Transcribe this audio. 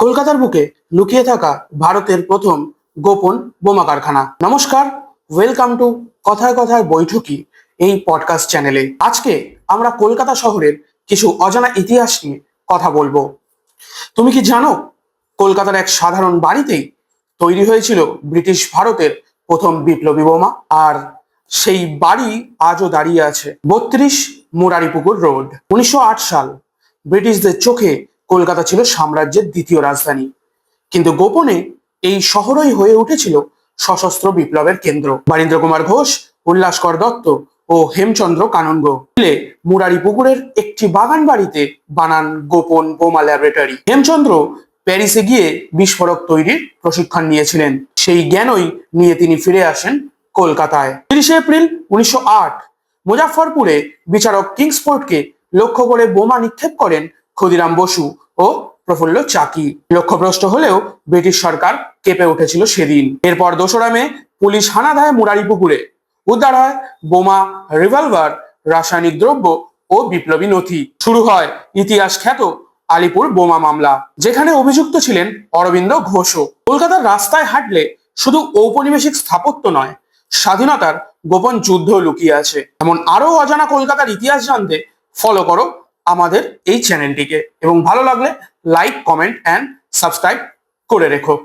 কলকাতার বুকে লুকিয়ে থাকা ভারতের প্রথম গোপন বোমা কারখানা। নমস্কার, ওয়েলকাম টু কথায় কথায় বৈঠকি এই পডকাস্ট চ্যানেলে। আজকে আমরা কলকাতা শহরের কিছু অজানা ইতিহাস নিয়ে কথা বলবো। তুমি কি জানো, কলকাতার এক সাধারণ বাড়িতেই তৈরি হয়েছিল ব্রিটিশ ভারতের প্রথম বিপ্লবী বোমা। আর সেই বাড়ি আজও দাঁড়িয়ে আছে 32 মুরারিপুকুর রোড। 1908 সাল। ব্রিটিশদের চোখে কলকাতা ছিল সাম্রাজ্যের দ্বিতীয় রাজধানী, কিন্তু গোপনে এই শহরই হয়ে উঠেছিল সশস্ত্র বিপ্লবের কেন্দ্র। বারীন্দ্র কুমার ঘোষ, উল্লাসকর দত্ত ও হেমচন্দ্র কানঙ্গ মিলে মুরারিপুকুরের একটি বাগান বাড়িতে বানান গোপন বোমা ল্যাবরেটরি। হেমচন্দ্র প্যারিসে গিয়ে বিস্ফোরক তৈরির প্রশিক্ষণ নিয়েছিলেন। সেই জ্ঞানই নিয়ে তিনি ফিরে আসেন কলকাতায়। 30 এপ্রিল 1908 মুজাফফরপুরে বিচারক কিংসফোর্ডকে লক্ষ্য করে বোমা নিক্ষেপ করেন ক্ষুদিরাম বসু ও প্রফুল্ল চাকি। লক্ষ্যভ্রষ্ট হলেও ব্রিটিশ সরকার কেঁপে উঠেছিল সেদিন। এরপর 2রা মে পুলিশ হানা দেয় মুরারিপুকুরে। উদ্ধার হয় বোমা, রিভলভার, রাসায়নিক দ্রব্য ও বিপ্লবী নথি। শুরু হয় ইতিহাস খ্যাত আলিপুর বোমা মামলা, যেখানে অভিযুক্ত ছিলেন অরবিন্দ ঘোষও। কলকাতার রাস্তায় হাঁটলে শুধু ঔপনিবেশিক স্থাপত্য নয়, স্বাধীনতার গোপন যুদ্ধ লুকিয়ে আছে। এমন আরো অজানা কলকাতার ইতিহাস জানতে ফলো করো আমাদের এই চ্যানেলটিকে, এবং ভালো লাগলে লাইক, কমেন্ট এন্ড সাবস্ক্রাইব করে রেখো।